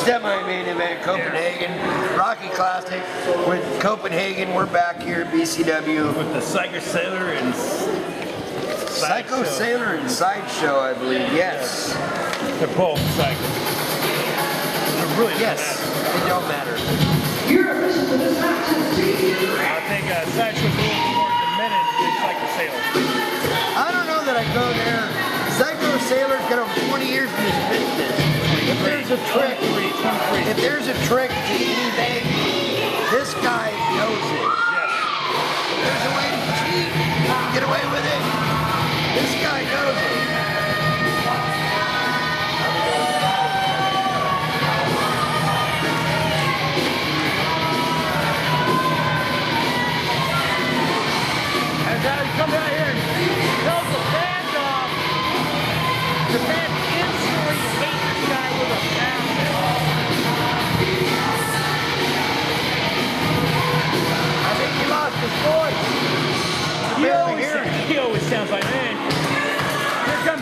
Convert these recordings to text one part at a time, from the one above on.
Semi-main event, Copenhagen, Rocky Classic with Copenhagen. We're back here at BCW. With the Psycho Sailor and Psycho Sailor and Sideshow, I believe, yes. They're both Psycho. They're really yes, it don't matter. I think Sideshow's a little more demented than Psycho Sailor. I don't know that I go there. Psycho Sailor's got over 20 years in this business. If there's a trick, if there's a trick to anything, this guy knows it. Yes. If there's a way to cheat, you can get away with it. This guy knows it. And now he comes out here and tells the fans off. The fans instantly hate this guy with a passion. I think he lost his voice. He always sounds like, man. Here comes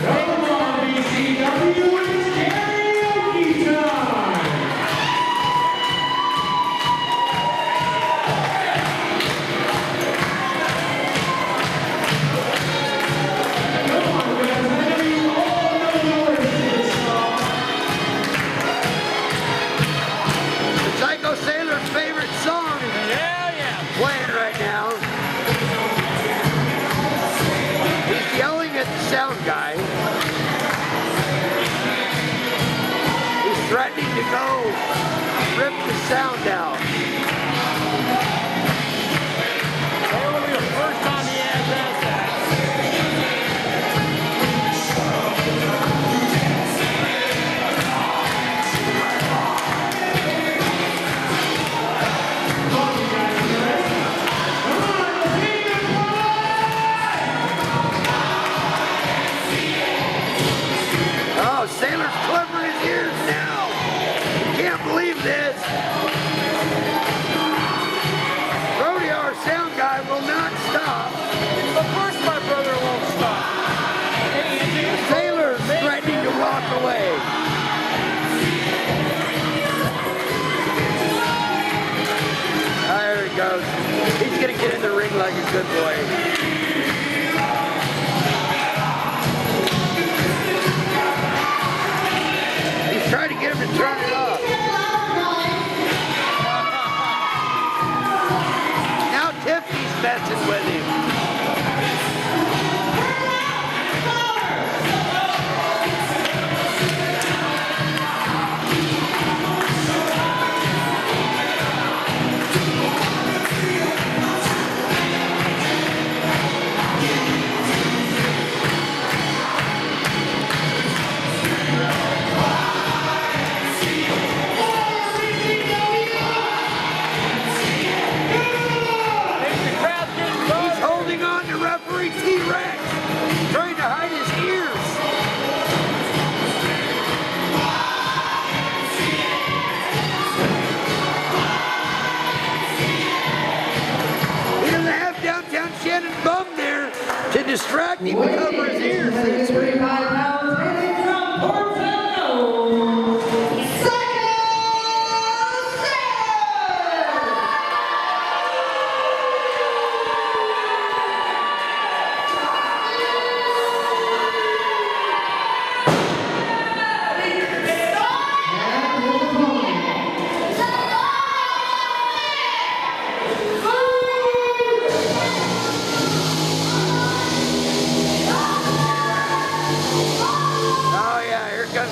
BCW, it's karaoke time. Psycho Sailor's favorite song is playing right now. He's yelling at the sound guy. He's threatening to go rip the sound out. That will be the first time he has asked that. Oh, Sailor's clipping his ears now. Can't believe this. Rodeo, our sound guy, will not stop. Of course my brother won't stop. Sailor's threatening to walk away. There he goes. He's gonna get in the ring like a good boy. Try to get him to turn it off. Now Tiffany's messing with him. T-Rex, trying to hide his ears. He doesn't have downtown Shannon Bum there to distract him and cover his ears. 35 pounds, hitting from Portland,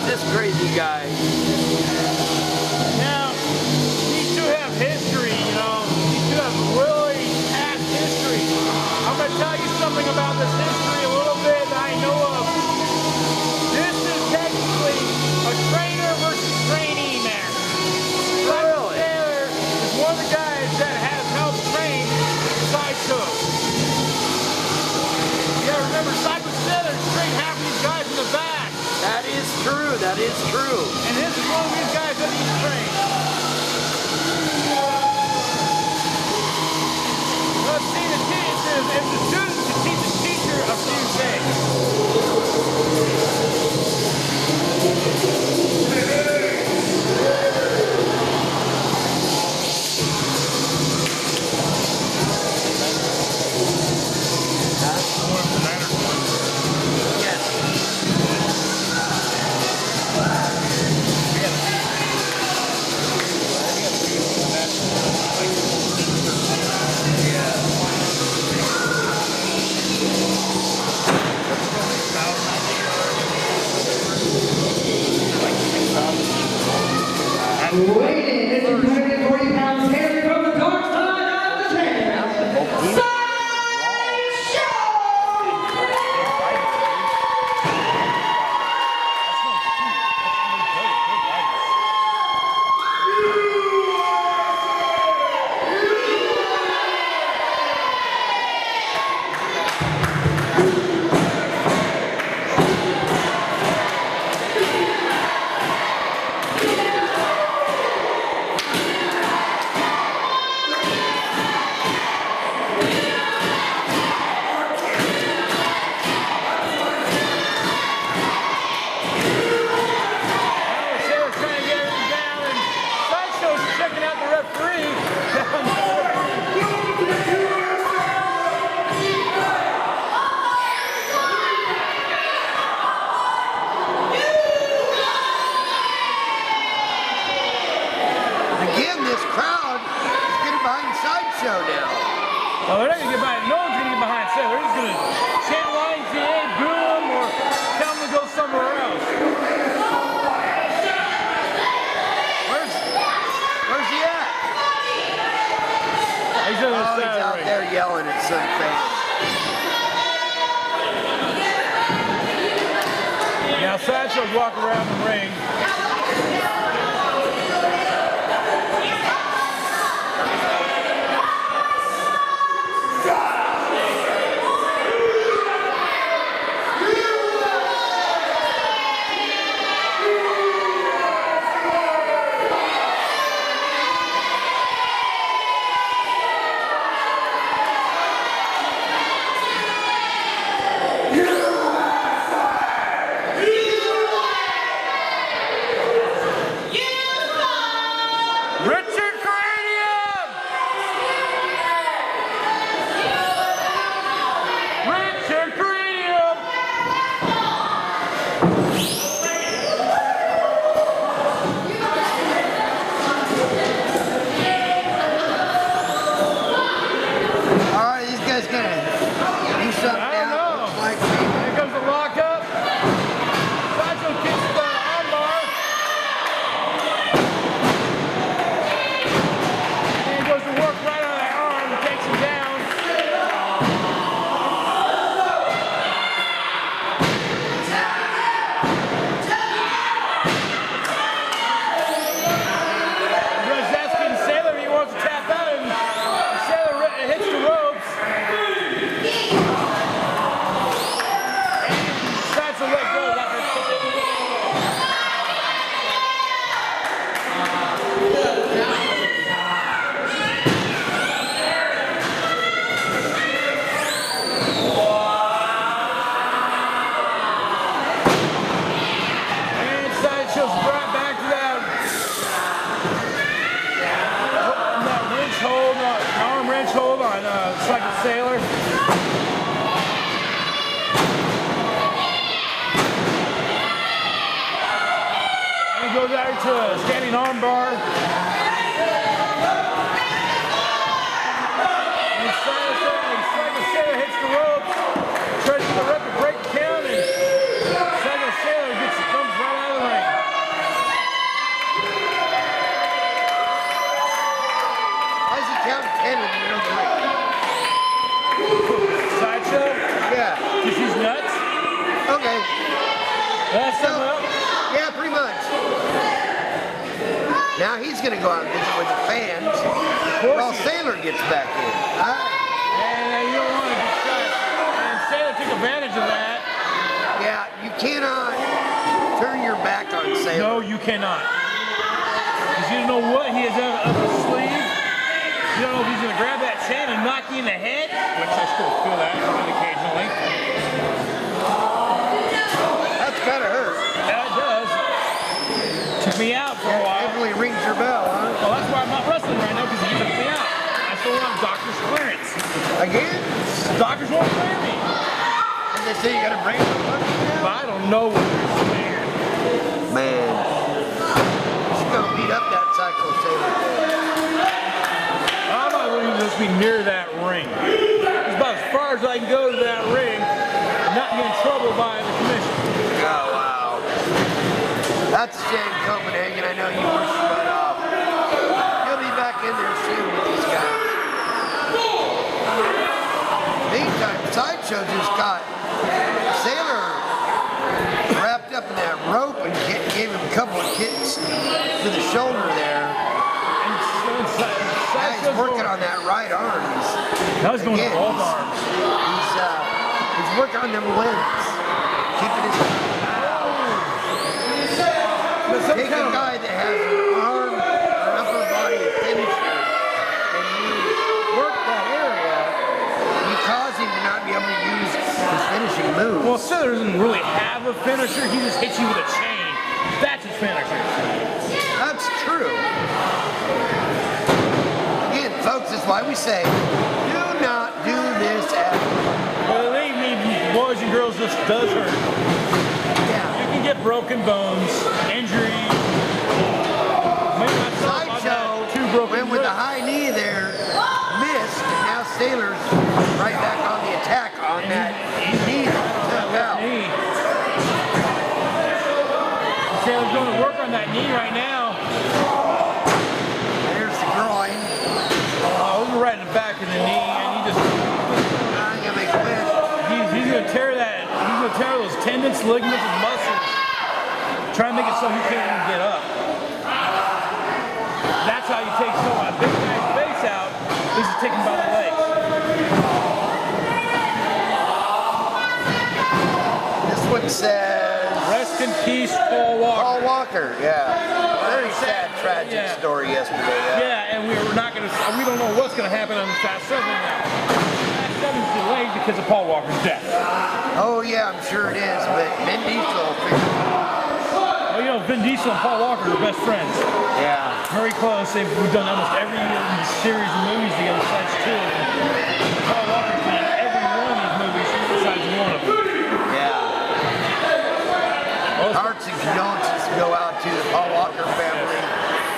this crazy guy. Now, these two have history, you know. These two have really past history. I'm going to tell you something about this history a little bit that I know of. This is technically a trainer versus trainee match. Really? Taylor is one of the guys that has helped train Psydsho. You got to remember, Psycho Sailor trained half of these guys in the back. That is true, that is true. And this is one of these guys that he's trained. Let's see, the teacher, if the student can teach a teacher a few things. Weighing in at 240 pounds, hailing from the dark side of the chain, Psydsho! Again, this crowd is getting behind Psydsho now. Oh, they're not going to get behind. No one's going to get behind Seth. They're just going to chant YMCA, boo him, or tell him to go somewhere else. Where's he at? He's on the Oh, side he's of the out ring. there yelling at some fans. Now Psydsho's walking around the ring. Richard Cranium! Richard Cranium! Alright, these guys gonna do something I don't now. know. Looks like Here comes the lockup. Psydsho kicks the armbar. And he goes to work right on that arm and takes him down. He's asking Sailor if he wants to tap out, and Sailor hits the ropes. Decides to let go. That hurts it. And Psydsho's brought back to that wrench hold, arm wrench hold on Psycho Sailor. And he goes out to a standing arm bar. And Psycho Sailor hits the ropes, tries to rip the break count, and Psycho Sailor comes right out of the ring. Why is he counting 10 in the middle of the ring? Psydsho? Yeah. Because he's nuts? Okay. That's something up. Yeah, pretty much. Now he's gonna go out and visit with the fans while Sailor gets back in. And you don't want to get shot. And Sailor took advantage of that. Yeah, you cannot turn your back on Sailor. No, you cannot. Because you don't know what he has up his sleeve. You don't know if he's going to grab that chain and knock you in the head, which I still feel that occasionally. That's gotta hurt. Yeah, it does. Took me out for a That while. definitely rings your bell, huh? Well, that's why I'm not wrestling right now, because he took me out. I still want doctor's clearance. Again? Doctors won't clear me. And they say you gotta bring some money now? But I don't know what they're saying. Man. She's gonna beat up that Psycho Sailor. I'm not going to just be near that ring. It's about as far as I can go to that ring, not get in trouble by the commission. Oh, wow. That's a shame, Copenhagen. I know you were shut off. Psydsho just got Sailor wrapped up in that rope and gave him a couple of kicks to the shoulder there. Now he's working on that right arm. Now he's going to both arms. He's working on them limbs. Keeping his take a guy that has an arm, an upper body finisher, and you work that area, you cause him to not be able to use his finishing moves. Well, Sailor doesn't really have a finisher. He just hits you with a chain. That's his finisher. That's true. Again, folks, that's why we say, do not do this at home. Believe me, boys and girls, this does hurt. Yeah. You can get broken bones, injury. Psydsho went with the high knee there, missed, and now Sailor's right back on the attack on that knee that took out. Sailor's going to work on that knee right now. There's the groin. Oh, we're right in the back of the knee, and he just... I'm gonna make a wish. He's going to tear that. He's going to tear those tendons, ligaments, and muscles. Try and make it so he can't even get up. That's how you take a big guy's face out. Is to take him by the legs. This one says... Rest in peace, Paul Walker. Paul Walker, yeah. Very sad, tragic story yesterday. Yeah, and we're not going to... We don't know what's going to happen on the Fast 7 now. Fast 7's delayed because of Paul Walker's death. Oh, yeah, I'm sure it is, but Vin Diesel figured it out. Well, you know, Vin Diesel and Paul Walker are best friends. Yeah. Very close. We've done almost every series of movies together besides two of them. Paul Walker's been in every one of these movies besides one of them. Yeah. Hearts and condolences go out to the Paul Walker family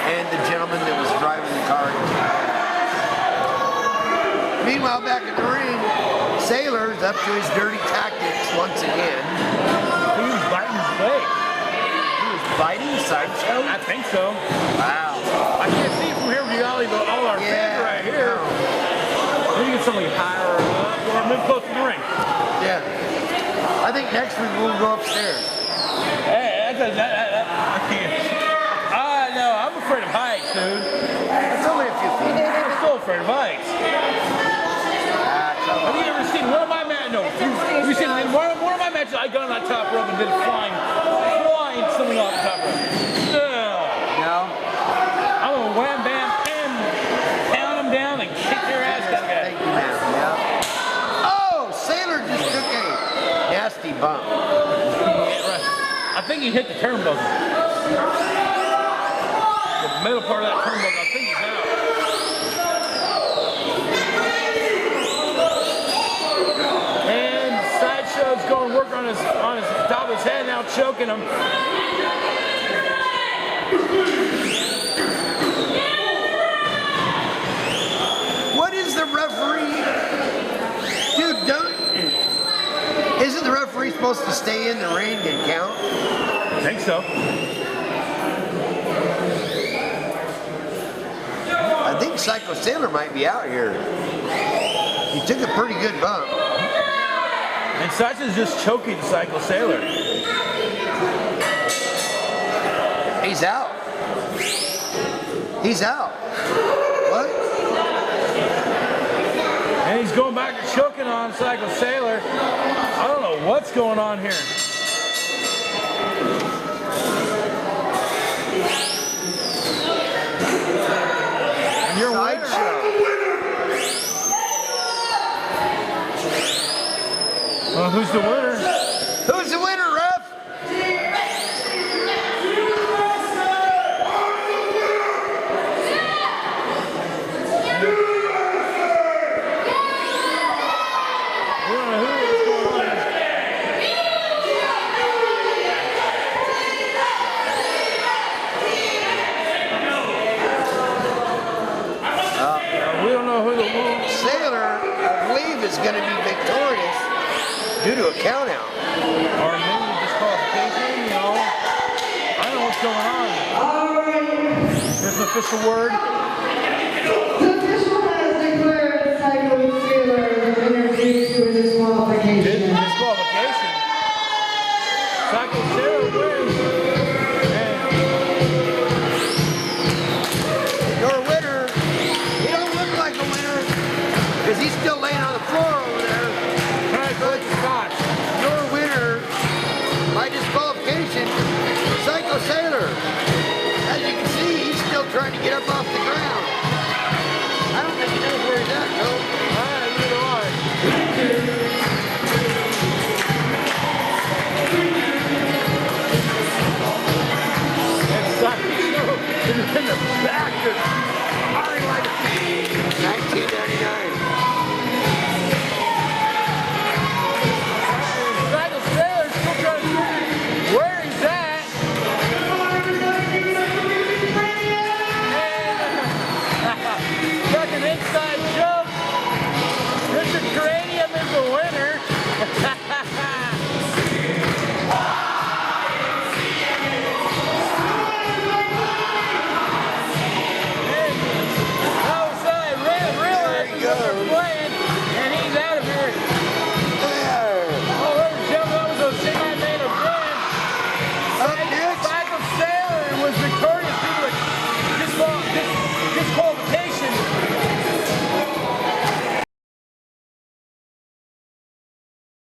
and the gentleman that was driving the car. Meanwhile, back in the ring, Sailor's up to his dirty tactics once again. He was biting his leg. Biting Psydsho? I think so. Wow. I can't see it from here, but all our fans are right here. Maybe get somebody higher up or move close to the ring. Yeah. I think next week we'll go upstairs. Hey, I can't. No, I'm afraid of heights, dude. It's only a few feet. I'm still afraid of heights. Have you ever seen one of my matches? No. Have you seen one of my matches? I got on that top rope and did a flying something off the top rope. No. I'm gonna wham bam pound them down and kick their ass that guy. Thank you, man. Yeah. Oh, Sailor just took a nasty bump. Yeah, right. I think he hit the turnbuckle. The middle part of that turnbuckle, I think he's out. And Psydsho's going to work on his top of his head now, choking him. What is the referee? Dude, isn't the referee supposed to stay in the ring and count? I think so. I think Psycho Sailor might be out here. He took a pretty good bump. And Psydsho's just choking Psycho Sailor. He's out. He's out. What? And he's going back to choking on Psycho Sailor. I don't know what's going on here. And your winner. Well, who's the winner? Who's the winner, ref? Is going to be victorious due to a count out. Or maybe disqualification, you know. I don't know what's going on. There's an official word. The official has declared Psycho Sailor the winner due to a disqualification. trying to get up off the ground. I don't think he knows where he's at, though. Neither do I. And Psydsho is in the back just firing like 1999. Psydsho Sailor's still trying to figure where he's at. And got an inside jump. Mr. Cranium is the winner. Playing, and he's out of here. Oh, ladies and gentlemen, that was a semi-main event.